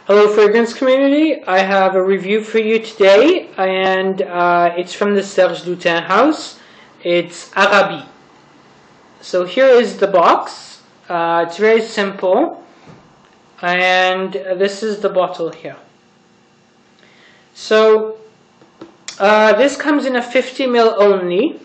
Hello fragrance community, I have a review for you today and it's from the Serge Lutens house. It's Arabie. So here is the box. It's very simple and this is the bottle here. So this comes in a 50 ml only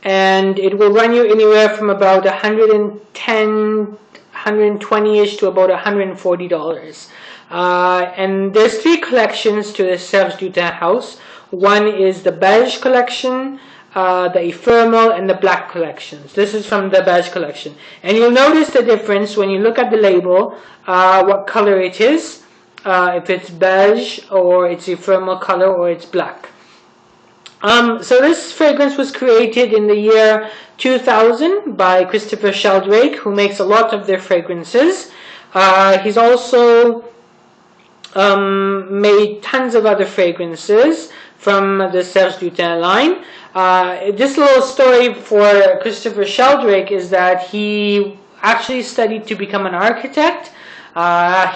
and it will run you anywhere from about 110 120ish to about $140. And there's three collections to the Serge Lutens house. One is the beige collection, the ephemeral, and the black collections. This is from the beige collection. And you'll notice the difference when you look at the label, what color it is, if it's beige or it's ephemeral color or it's black. So this fragrance was created in the year 2000 by Christopher Sheldrake, who makes a lot of their fragrances. He's also made tons of other fragrances from the Serge Lutens line. This little story for Christopher Sheldrake is that he actually studied to become an architect.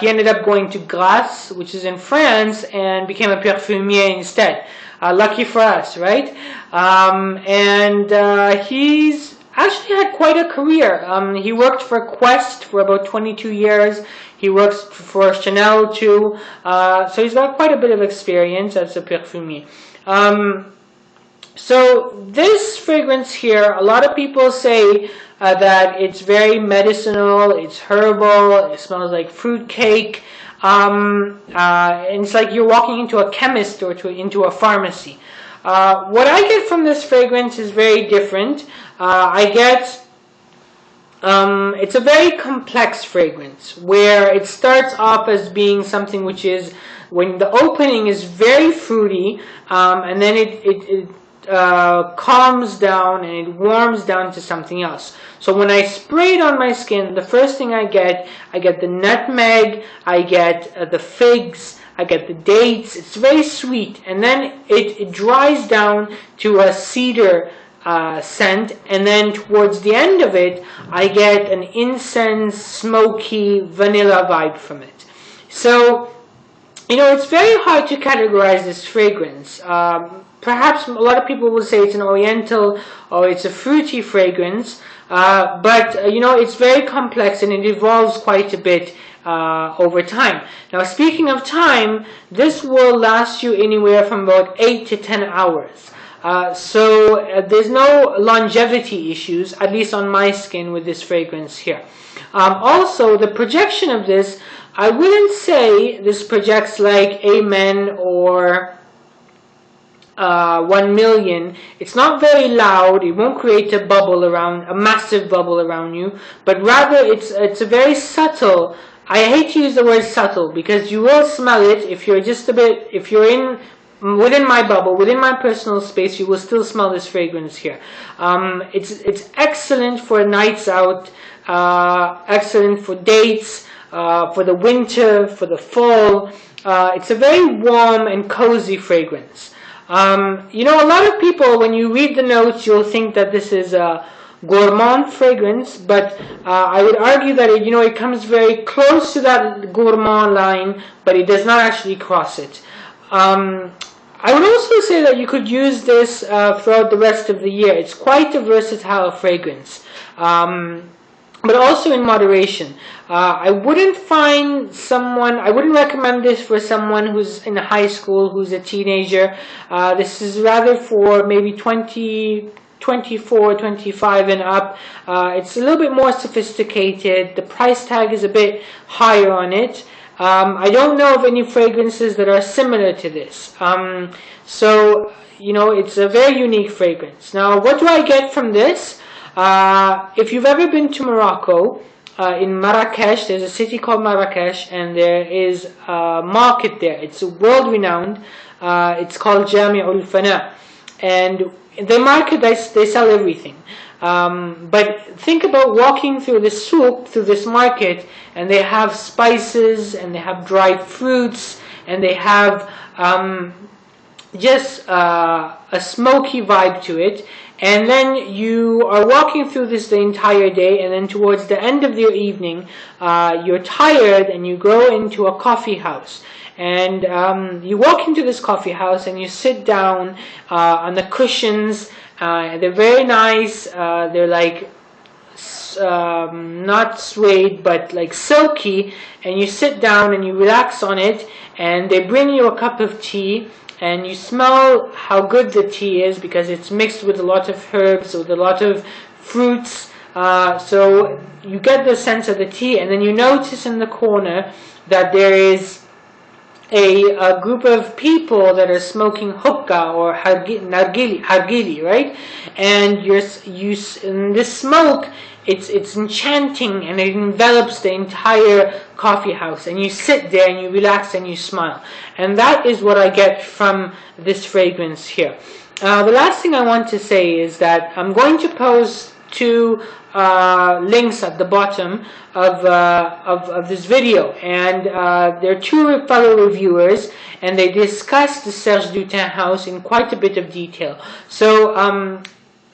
He ended up going to Grasse, which is in France, and became a perfumier instead. Lucky for us, right? He's actually had quite a career. He worked for Quest for about 22 years. He works for Chanel too. So he's got quite a bit of experience as a perfumier. So this fragrance here, a lot of people say that it's very medicinal, it's herbal, it smells like fruit cake. And it's like you're walking into a chemist or into a pharmacy. What I get from this fragrance is very different. It's a very complex fragrance where it starts off as being something which is, when the opening is very fruity, and then it calms down and it warms down to something else. So when I spray it on my skin, the first thing I get the nutmeg, I get the figs, I get the dates. It's very sweet, and then it dries down to a cedar scent, and then towards the end of it, I get an incense, smoky, vanilla vibe from it. So, you know, it's very hard to categorize this fragrance. Perhaps a lot of people will say it's an oriental or it's a fruity fragrance, but you know, it's very complex and it evolves quite a bit over time. Now, speaking of time, this will last you anywhere from about 8 to 10 hours. So there's no longevity issues, at least on my skin, with this fragrance here. Also, the projection of this, I wouldn't say this projects like Amen or 1 million. It's not very loud. It won't create a bubble around, a massive bubble around you, but rather it's a very subtle. I hate to use the word subtle because you will smell it if you're just a bit, if you're within my bubble, within my personal space, you will still smell this fragrance here. It's excellent for nights out, excellent for dates, for the winter, for the fall. It's a very warm and cozy fragrance. You know, a lot of people, when you read the notes, you'll think that this is a gourmand fragrance, but I would argue that it comes very close to that gourmand line, but it does not actually cross it. I would also say that you could use this throughout the rest of the year. It's quite a versatile fragrance, but also in moderation. I wouldn't recommend this for someone who's in high school, who's a teenager. This is rather for maybe 20, 24, 25 and up. It's a little bit more sophisticated. The price tag is a bit higher on it. I don't know of any fragrances that are similar to this. So, you know, it's a very unique fragrance. Now, what do I get from this? If you've ever been to Morocco, in Marrakesh, there's a city called Marrakesh, and there is a market there. It's world-renowned. It's called Jami'ul Fana. And the market, they sell everything. But think about walking through this souk, through this market, and they have spices, and they have dried fruits, and they have just a smoky vibe to it. And then you are walking through this the entire day, and then towards the end of your evening, you're tired and you go into a coffee house. And you walk into this coffee house and you sit down on the cushions. They're very nice. They're like not suede but like silky, and you sit down and you relax on it, and they bring you a cup of tea, and you smell how good the tea is because it's mixed with a lot of herbs, with a lot of fruits, so you get the sense of the tea. And then you notice in the corner that there is a group of people that are smoking hookah or hargili, right? And in this smoke, it's enchanting, and it envelops the entire coffee house, and you sit there and you relax and you smile. And that is what I get from this fragrance here. The last thing I want to say is that I'm going to post two links at the bottom of this video, and they're two fellow reviewers, and they discuss the Serge Lutens house in quite a bit of detail. So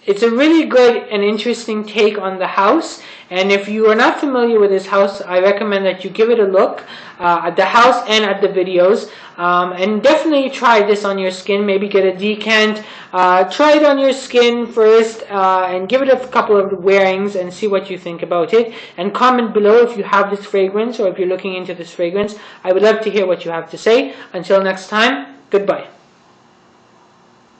it's a really good and interesting take on the house, and if you are not familiar with this house, I recommend that you give it a look at the house and at the videos, and definitely try this on your skin. Maybe get a decant, try it on your skin first, and give it a couple of wearings and see what you think about it, and comment below if you have this fragrance or if you're looking into this fragrance. I would love to hear what you have to say. Until next time, goodbye.